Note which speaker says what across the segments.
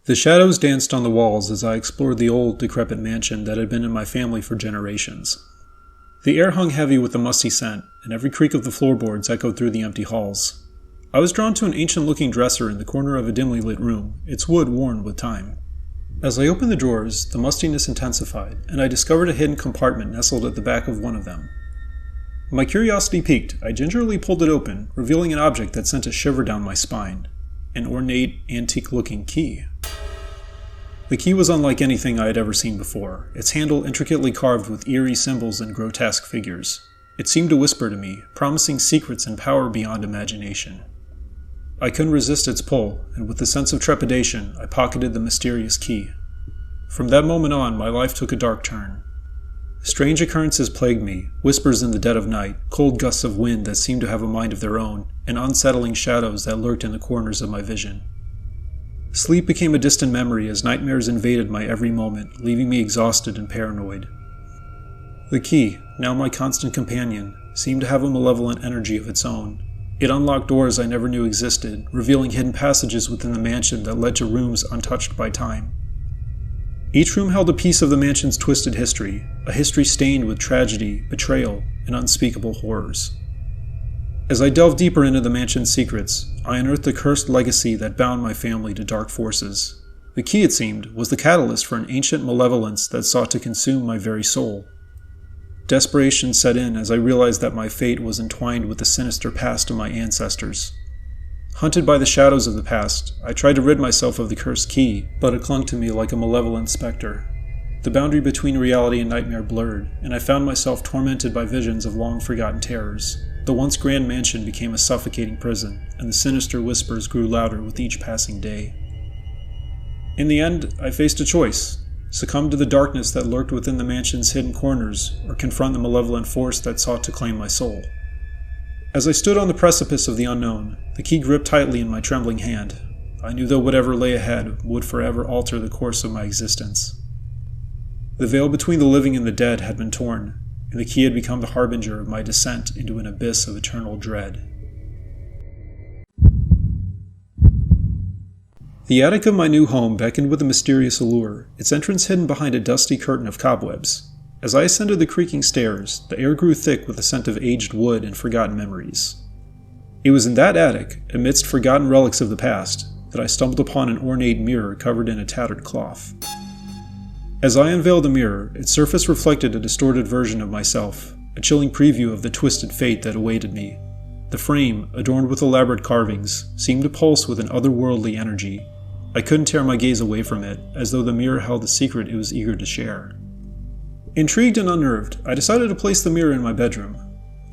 Speaker 1: The shadows danced on the walls as I explored the old, decrepit mansion that had been in my family for generations. The air hung heavy with a musty scent, and every creak of the floorboards echoed through the empty halls. I was drawn to an ancient-looking dresser in the corner of a dimly lit room, its wood worn with time. As I opened the drawers, the mustiness intensified, and I discovered a hidden compartment nestled at the back of one of them. My curiosity piqued, I gingerly pulled it open, revealing an object that sent a shiver down my spine. An ornate, antique-looking key. The key was unlike anything I had ever seen before, its handle intricately carved with eerie symbols and grotesque figures. It seemed to whisper to me, promising secrets and power beyond imagination. I couldn't resist its pull, and with a sense of trepidation, I pocketed the mysterious key. From that moment on, my life took a dark turn. Strange occurrences plagued me, whispers in the dead of night, cold gusts of wind that seemed to have a mind of their own, and unsettling shadows that lurked in the corners of my vision. Sleep became a distant memory as nightmares invaded my every moment, leaving me exhausted and paranoid. The key, now my constant companion, seemed to have a malevolent energy of its own. It unlocked doors I never knew existed, revealing hidden passages within the mansion that led to rooms untouched by time. Each room held a piece of the mansion's twisted history, a history stained with tragedy, betrayal, and unspeakable horrors. As I delved deeper into the mansion's secrets, I unearthed the cursed legacy that bound my family to dark forces. The key, it seemed, was the catalyst for an ancient malevolence that sought to consume my very soul. Desperation set in as I realized that my fate was entwined with the sinister past of my ancestors. Hunted by the shadows of the past, I tried to rid myself of the cursed key, but it clung to me like a malevolent specter. The boundary between reality and nightmare blurred, and I found myself tormented by visions of long-forgotten terrors. The once grand mansion became a suffocating prison, and the sinister whispers grew louder with each passing day. In the end, I faced a choice: succumb to the darkness that lurked within the mansion's hidden corners, or confront the malevolent force that sought to claim my soul. As I stood on the precipice of the unknown, the key gripped tightly in my trembling hand. I knew that whatever lay ahead would forever alter the course of my existence. The veil between the living and the dead had been torn, and the key had become the harbinger of my descent into an abyss of eternal dread. The attic of my new home beckoned with a mysterious allure, its entrance hidden behind a dusty curtain of cobwebs. As I ascended the creaking stairs, the air grew thick with the scent of aged wood and forgotten memories. It was in that attic, amidst forgotten relics of the past, that I stumbled upon an ornate mirror covered in a tattered cloth. As I unveiled the mirror, its surface reflected a distorted version of myself, a chilling preview of the twisted fate that awaited me. The frame, adorned with elaborate carvings, seemed to pulse with an otherworldly energy. I couldn't tear my gaze away from it, as though the mirror held a secret it was eager to share. Intrigued and unnerved, I decided to place the mirror in my bedroom.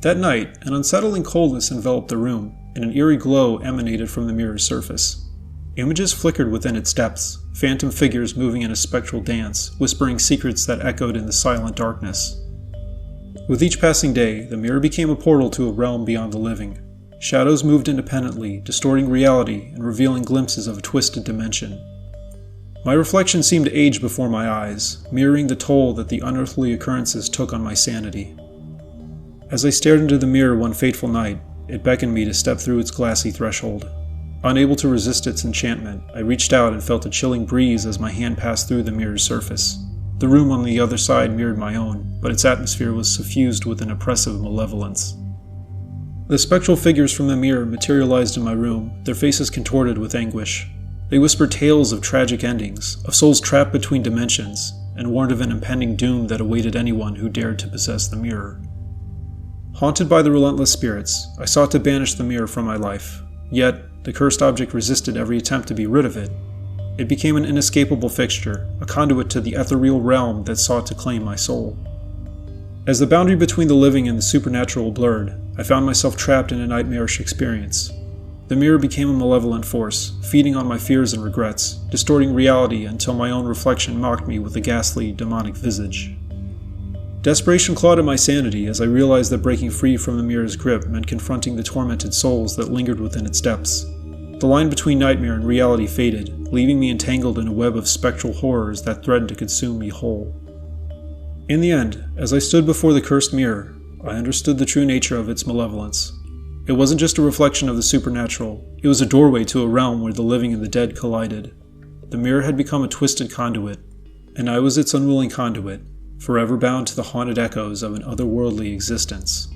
Speaker 1: That night, an unsettling coldness enveloped the room, and an eerie glow emanated from the mirror's surface. Images flickered within its depths, phantom figures moving in a spectral dance, whispering secrets that echoed in the silent darkness. With each passing day, the mirror became a portal to a realm beyond the living. Shadows moved independently, distorting reality and revealing glimpses of a twisted dimension. My reflection seemed to age before my eyes, mirroring the toll that the unearthly occurrences took on my sanity. As I stared into the mirror one fateful night, it beckoned me to step through its glassy threshold. Unable to resist its enchantment, I reached out and felt a chilling breeze as my hand passed through the mirror's surface. The room on the other side mirrored my own, but its atmosphere was suffused with an oppressive malevolence. The spectral figures from the mirror materialized in my room, their faces contorted with anguish. They whispered tales of tragic endings, of souls trapped between dimensions, and warned of an impending doom that awaited anyone who dared to possess the mirror. Haunted by the relentless spirits, I sought to banish the mirror from my life. Yet, the cursed object resisted every attempt to be rid of it. It became an inescapable fixture, a conduit to the ethereal realm that sought to claim my soul. As the boundary between the living and the supernatural blurred, I found myself trapped in a nightmarish experience. The mirror became a malevolent force, feeding on my fears and regrets, distorting reality until my own reflection mocked me with a ghastly, demonic visage. Desperation clawed at my sanity as I realized that breaking free from the mirror's grip meant confronting the tormented souls that lingered within its depths. The line between nightmare and reality faded, leaving me entangled in a web of spectral horrors that threatened to consume me whole. In the end, as I stood before the cursed mirror, I understood the true nature of its malevolence. It wasn't just a reflection of the supernatural, it was a doorway to a realm where the living and the dead collided. The mirror had become a twisted conduit, and I was its unwilling conduit, forever bound to the haunted echoes of an otherworldly existence.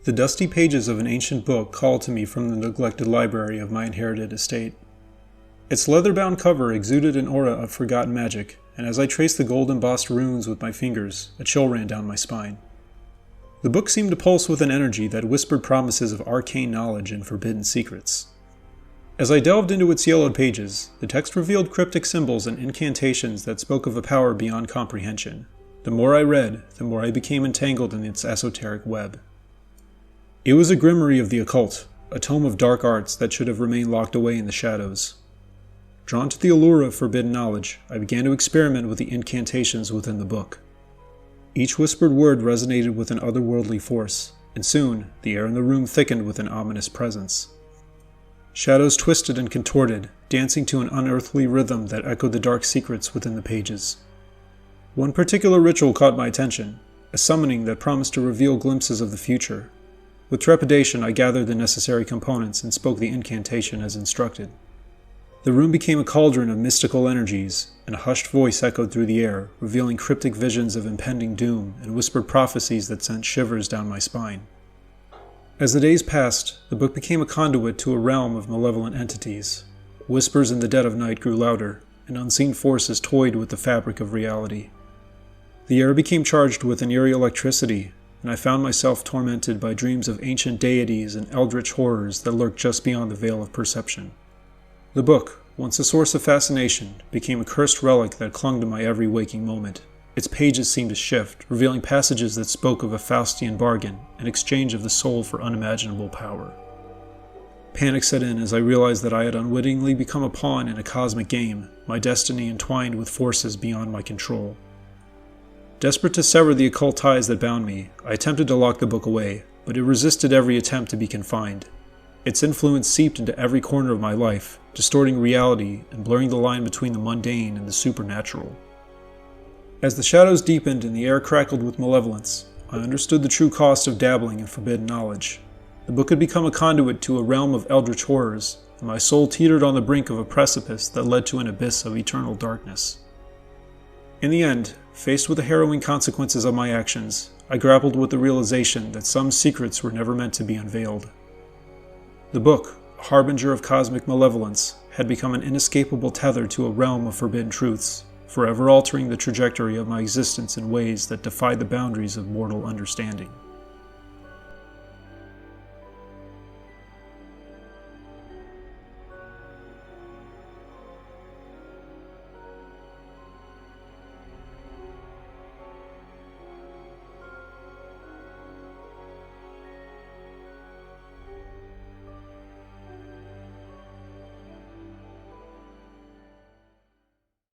Speaker 1: The dusty pages of an ancient book called to me from the neglected library of my inherited estate. Its leather-bound cover exuded an aura of forgotten magic, and as I traced the gold-embossed runes with my fingers, a chill ran down my spine. The book seemed to pulse with an energy that whispered promises of arcane knowledge and forbidden secrets. As I delved into its yellowed pages, the text revealed cryptic symbols and incantations that spoke of a power beyond comprehension. The more I read, the more I became entangled in its esoteric web. It was a grimoire of the occult, a tome of dark arts that should have remained locked away in the shadows. Drawn to the allure of forbidden knowledge, I began to experiment with the incantations within the book. Each whispered word resonated with an otherworldly force, and soon the air in the room thickened with an ominous presence. Shadows twisted and contorted, dancing to an unearthly rhythm that echoed the dark secrets within the pages. One particular ritual caught my attention, a summoning that promised to reveal glimpses of the future. With trepidation, I gathered the necessary components and spoke the incantation as instructed. The room became a cauldron of mystical energies, and a hushed voice echoed through the air, revealing cryptic visions of impending doom and whispered prophecies that sent shivers down my spine. As the days passed, the book became a conduit to a realm of malevolent entities. Whispers in the dead of night grew louder, and unseen forces toyed with the fabric of reality. The air became charged with an eerie electricity, and I found myself tormented by dreams of ancient deities and eldritch horrors that lurked just beyond the veil of perception. The book, once a source of fascination, became a cursed relic that clung to my every waking moment. Its pages seemed to shift, revealing passages that spoke of a Faustian bargain, an exchange of the soul for unimaginable power. Panic set in as I realized that I had unwittingly become a pawn in a cosmic game, my destiny entwined with forces beyond my control. Desperate to sever the occult ties that bound me, I attempted to lock the book away, but it resisted every attempt to be confined. Its influence seeped into every corner of my life, distorting reality and blurring the line between the mundane and the supernatural. As the shadows deepened and the air crackled with malevolence, I understood the true cost of dabbling in forbidden knowledge. The book had become a conduit to a realm of eldritch horrors, and my soul teetered on the brink of a precipice that led to an abyss of eternal darkness. In the end, faced with the harrowing consequences of my actions, I grappled with the realization that some secrets were never meant to be unveiled. The book, a harbinger of cosmic malevolence, had become an inescapable tether to a realm of forbidden truths, forever altering the trajectory of my existence in ways that defied the boundaries of mortal understanding.